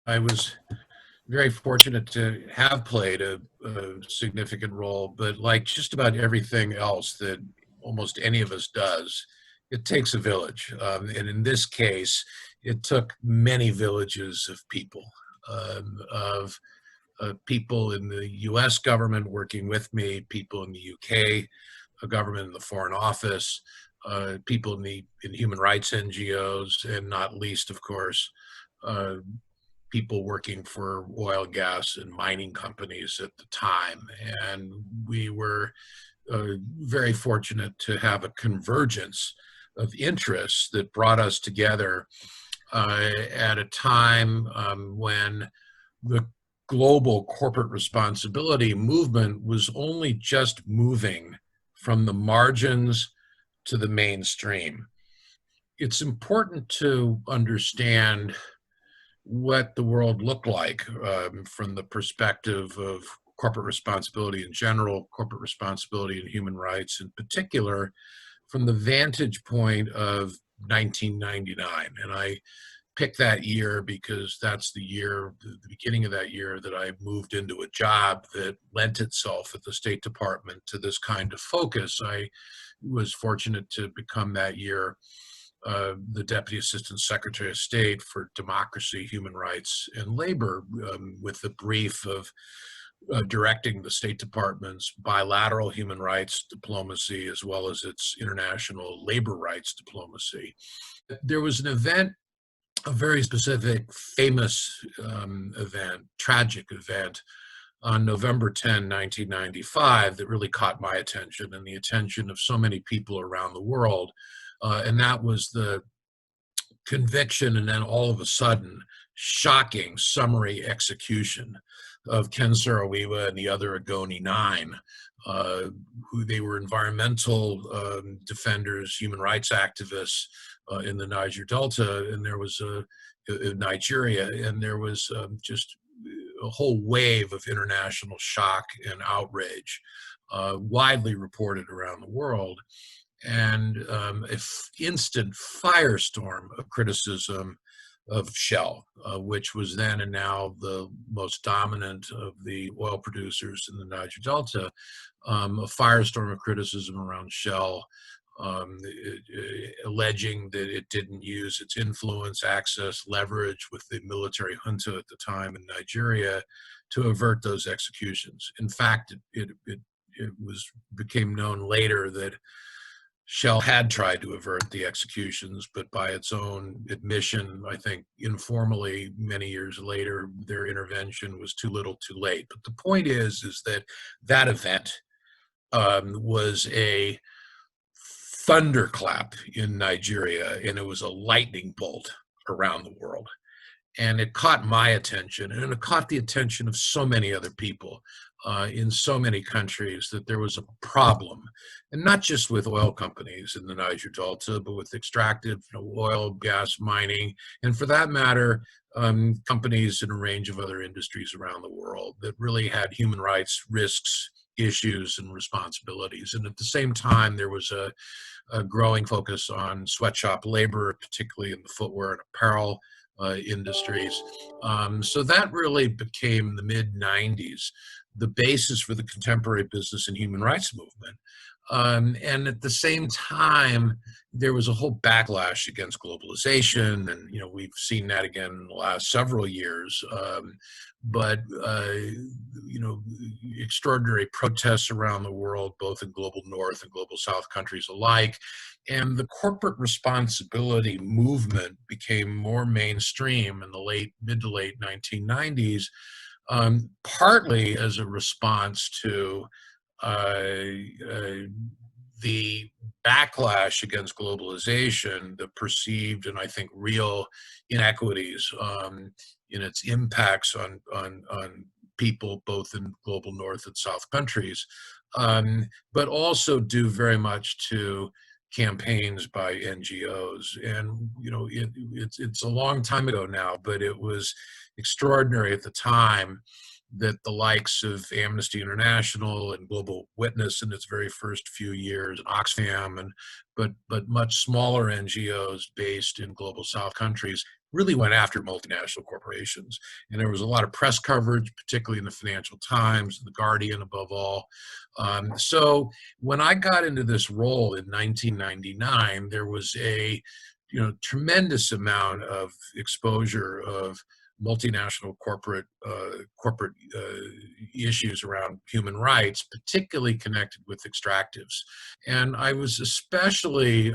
I was very fortunate to have played a significant role, but like just about everything else that almost any of us does, it takes a village. And in this case, it took many villages of people, people in the US government working with me, people in the UK government in the Foreign Office, people in human rights NGOs, and not least, of course, uh, people working for oil, gas, and mining companies at the time. And we were very fortunate to have a convergence of interests that brought us together at a time when the global corporate responsibility movement was only just moving from the margins to the mainstream. It's important to understand what the world looked like from the perspective of corporate responsibility in general, corporate responsibility and human rights in particular, from the vantage point of 1999. And I picked that year because that's the year, the beginning of that year, that I moved into a job that lent itself at the State Department to this kind of focus. I was fortunate to become that year the Deputy Assistant Secretary of State for Democracy, Human Rights, and Labor, with the brief of directing the State Department's bilateral human rights diplomacy as well as its international labor rights diplomacy. There was an event, a very specific, famous event, tragic event, on November 10, 1995, that really caught my attention and the attention of so many people around the world. And that was the conviction and then all of a sudden shocking summary execution of Ken Saro-Wiwa and the other Agoni Nine, who they were environmental defenders, human rights activists in the Niger Delta, and there was Nigeria, and there was just a whole wave of international shock and outrage, widely reported around the world, and an instant firestorm of criticism of Shell, which was then and now the most dominant of the oil producers in the Niger Delta, a firestorm of criticism around Shell, alleging that it didn't use its influence, access, leverage with the military junta at the time in Nigeria to avert those executions. In fact, became known later that Shell had tried to avert the executions, but by its own admission, I think informally, many years later, their intervention was too little too late. But the point is that that event was a thunderclap in Nigeria, and it was a lightning bolt around the world. And it caught my attention, and it caught the attention of so many other people in so many countries, that there was a problem, and not just with oil companies in the Niger Delta, but with extractive oil, gas, mining, and for that matter, companies in a range of other industries around the world that really had human rights risks, issues, and responsibilities. And at the same time, there was a growing focus on sweatshop labor, particularly in the footwear and apparel industries. So that really became the mid-90s, the basis for the contemporary business and human rights movement. And at the same time, there was a whole backlash against globalization, and we've seen that again in the last several years. But extraordinary protests around the world, both in global North and global South countries alike, and the corporate responsibility movement became more mainstream in the mid to late 1990s, partly as a response to the backlash against globalization, the perceived and I think real inequities in its impacts on people both in global North and South countries, but also due very much to campaigns by NGOs. And it's a long time ago now, but it was extraordinary at the time that the likes of Amnesty International and Global Witness in its very first few years, and Oxfam, and but much smaller NGOs based in global South countries really went after multinational corporations. And there was a lot of press coverage, particularly in the Financial Times, The Guardian above all. So when I got into this role in 1999, there was a tremendous amount of exposure of multinational corporate issues around human rights, particularly connected with extractives. And I was especially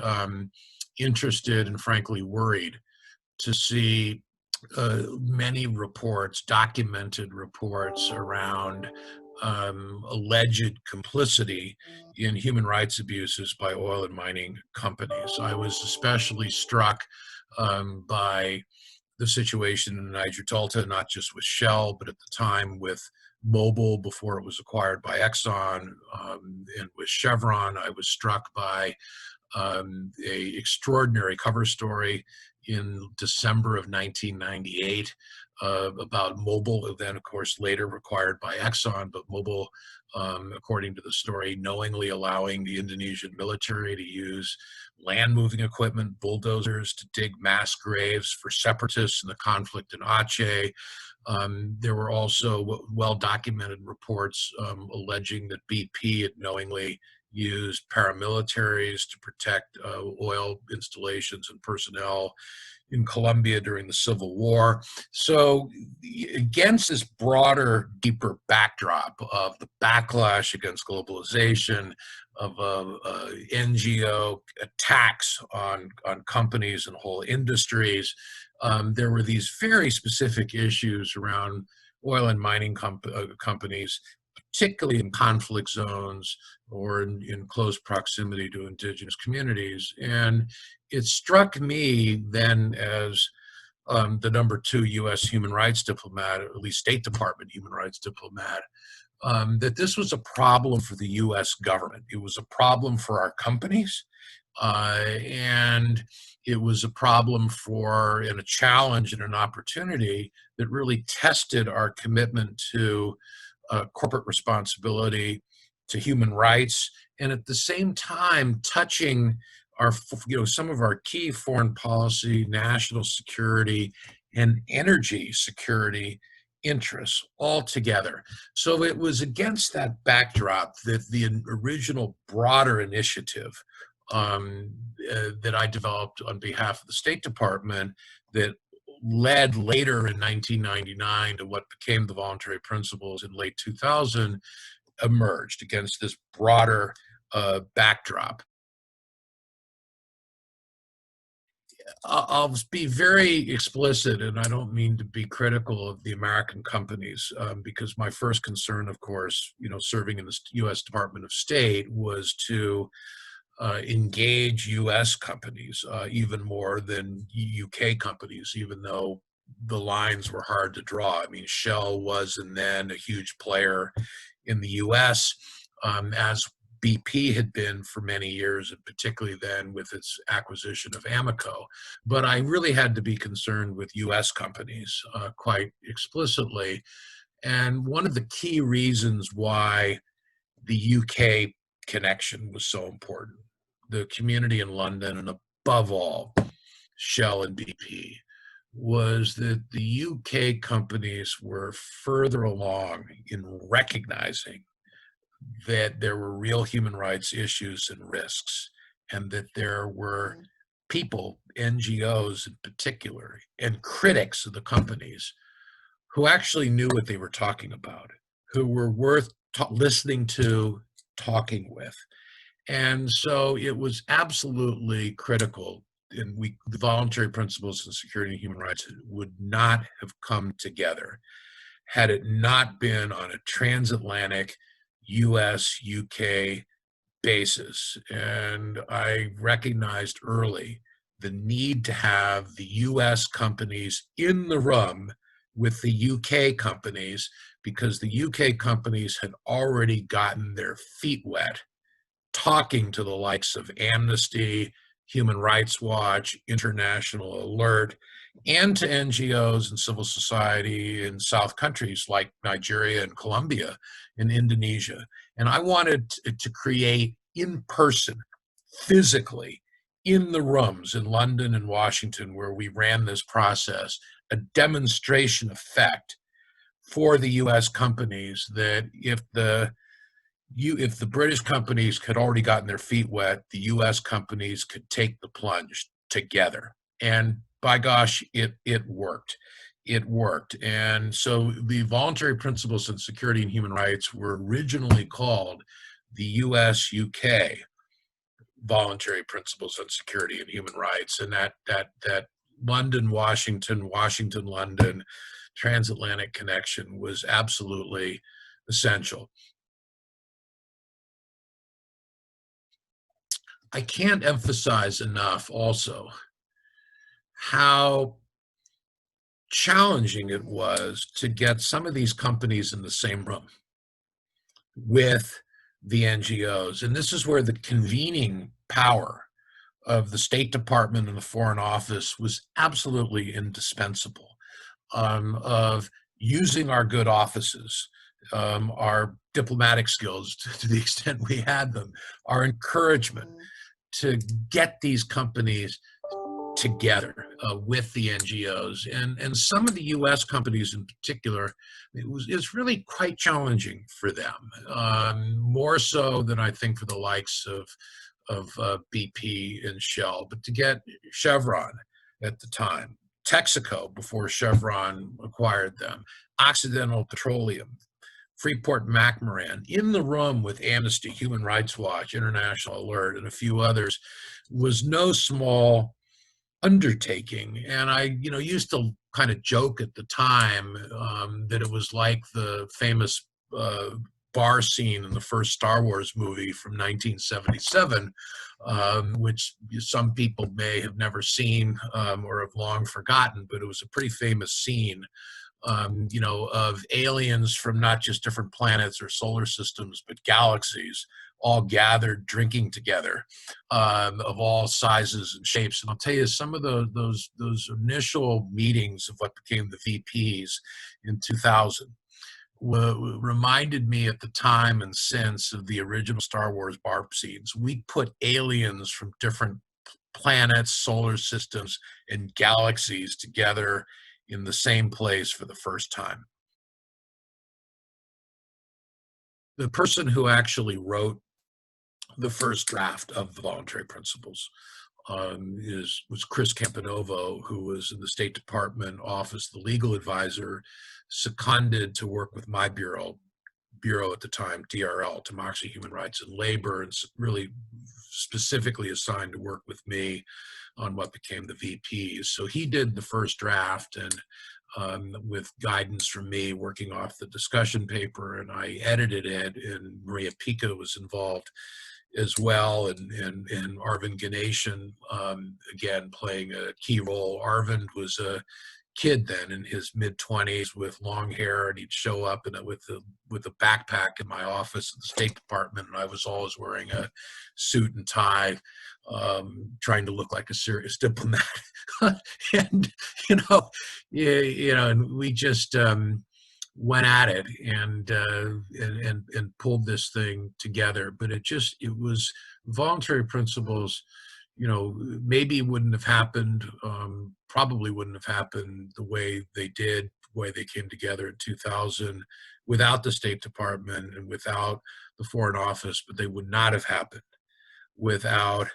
interested and frankly worried to see many reports, documented reports around alleged complicity in human rights abuses by oil and mining companies. I was especially struck by the situation in Niger Delta, not just with Shell, but at the time with Mobil before it was acquired by Exxon, and with Chevron. I was struck by a extraordinary cover story in December of 1998 about Mobil, then of course later acquired by Exxon, but Mobil, according to the story, knowingly allowing the Indonesian military to use land moving equipment, bulldozers, to dig mass graves for separatists in the conflict in Aceh. There were also well-documented reports alleging that BP had knowingly used paramilitaries to protect oil installations and personnel in Colombia during the Civil War. So against this broader, deeper backdrop of the backlash against globalization, of NGO attacks on companies and whole industries, there were these very specific issues around oil and mining companies, particularly in conflict zones or in close proximity to indigenous communities. And it struck me then as the #2 U.S. human rights diplomat, or at least State Department human rights diplomat, that this was a problem for the U.S. government. It was a problem for our companies, and it was a problem and a challenge and an opportunity that really tested our commitment to corporate responsibility, to human rights, and at the same time touching some of our key foreign policy, national security, and energy security interests all together. So it was against that backdrop that the original broader initiative that I developed on behalf of the State Department, that led later in 1999 to what became the Voluntary Principles in late 2000, emerged against this broader backdrop. I'll be very explicit, and I don't mean to be critical of the American companies, because my first concern, of course, serving in the U.S. Department of State, was to engage U.S. companies even more than U.K. companies, even though the lines were hard to draw. I mean, Shell was and then a huge player in the U.S., as BP had been for many years, and particularly then with its acquisition of Amoco. But I really had to be concerned with U.S. companies quite explicitly. And one of the key reasons why the UK connection was so important, the community in London, and above all, Shell and BP, was that the UK companies were further along in recognizing that there were real human rights issues and risks, and that there were people, NGOs in particular, and critics of the companies who actually knew what they were talking about, who were worth listening to, talking with. And so it was absolutely critical, and the Voluntary Principles in Security and Human Rights would not have come together had it not been on a transatlantic US-UK basis. And I recognized early the need to have the US companies in the room with the UK companies, because the UK companies had already gotten their feet wet talking to the likes of Amnesty Human Rights Watch, International Alert, and to NGOs and civil society in South countries like Nigeria and Colombia and Indonesia. And I wanted to create in person, physically, in the rooms in London and Washington where we ran this process, a demonstration effect for the US companies that if the British companies had already gotten their feet wet, the US companies could take the plunge together. And by gosh, it worked. It worked. And so the Voluntary Principles on Security and Human Rights were originally called the US UK Voluntary Principles on Security and Human Rights. And that London, Washington, Washington, London transatlantic connection was absolutely essential. I can't emphasize enough also how challenging it was to get some of these companies in the same room with the NGOs. And this is where the convening power of the State Department and the Foreign Office was absolutely indispensable, of using our good offices, our diplomatic skills to the extent we had them, our encouragement to get these companies together with the NGOs. And some of the US companies in particular, it's really quite challenging for them, more so than I think for the likes of BP and Shell, but to get Chevron at the time, Texaco before Chevron acquired them, Occidental Petroleum, Freeport-McMoRan, in the room with Amnesty, Human Rights Watch, International Alert, and a few others, was no small undertaking. And I, used to kind of joke at the time that it was like the famous bar scene in the first Star Wars movie from 1977, which some people may have never seen or have long forgotten, but it was a pretty famous scene, of aliens from not just different planets or solar systems, but galaxies, all gathered drinking together, of all sizes and shapes. And I'll tell you, some of those initial meetings of what became the VPs in 2000 reminded me at the time and since of the original Star Wars bar scenes. We put aliens from different planets, solar systems, and galaxies together in the same place for the first time. The person who actually wrote the first draft of the Voluntary Principles was Chris Campanovo, who was in the State Department office, the legal advisor, seconded to work with my bureau at the time, DRL, Democracy, Human Rights, and Labor, and really specifically assigned to work with me on what became the VPs. So he did the first draft, and with guidance from me, working off the discussion paper, and I edited it, and Maria Pica was involved as well, and Arvind Ganeshan, again, playing a key role. Arvind was a kid then in his mid-20s with long hair, and he'd show up with a backpack in my office at the State Department, and I was always wearing a suit and tie, trying to look like a serious diplomat. And and we just went at it and pulled this thing together. But it was Voluntary Principles. Maybe wouldn't have happened, probably wouldn't have happened the way they did, the way they came together in 2000 without the State Department and without the Foreign Office, but they would not have happened without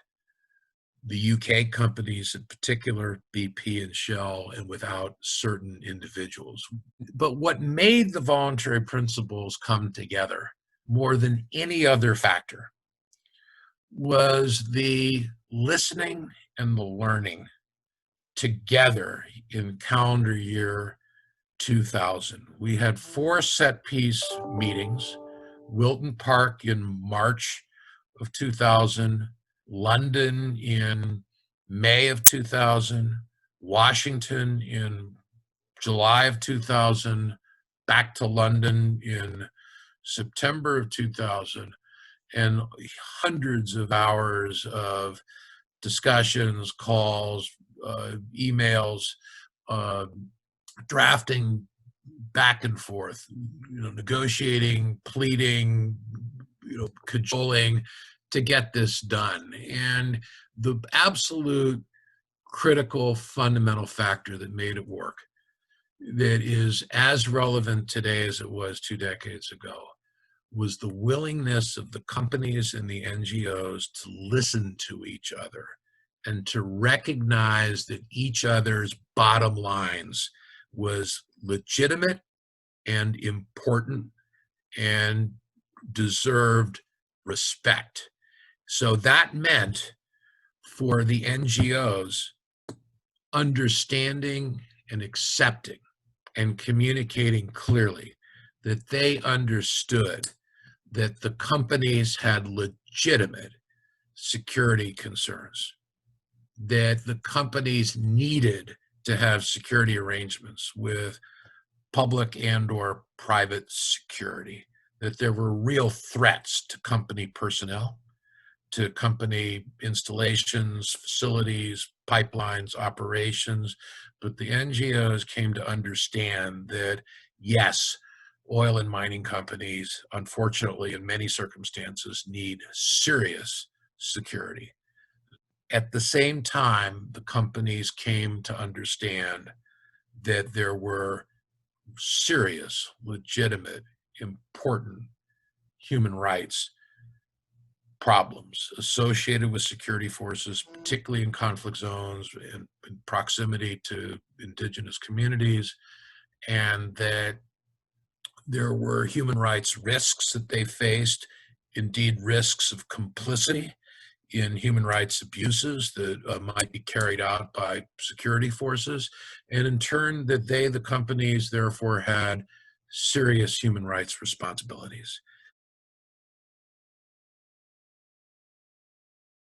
the UK companies, in particular BP and Shell, and without certain individuals. But what made the Voluntary Principles come together more than any other factor was the listening and the learning together in calendar year 2000. We had 4 set piece meetings: Wilton Park in March of 2000, London in May of 2000, Washington in July of 2000, back to London in September of 2000, and hundreds of hours of discussions, calls, emails, uh, drafting back and forth, negotiating, pleading, cajoling to get this done. And the absolute critical fundamental factor that made it work, that is as relevant today as it was 2 decades ago, was the willingness of the companies and the NGOs to listen to each other and to recognize that each other's bottom lines was legitimate and important and deserved respect. So that meant for the NGOs understanding and accepting and communicating clearly that they understood that the companies had legitimate security concerns, that the companies needed to have security arrangements with public and or private security, that there were real threats to company personnel, to company installations, facilities, pipelines, operations. But the NGOs came to understand that, yes, oil and mining companies, unfortunately, in many circumstances, need serious security. At the same time, the companies came to understand that there were serious, legitimate, important human rights problems associated with security forces, particularly in conflict zones and in proximity to indigenous communities, and that there were human rights risks that they faced, indeed risks of complicity in human rights abuses that might be carried out by security forces, and in turn that they, the companies, therefore had serious human rights responsibilities.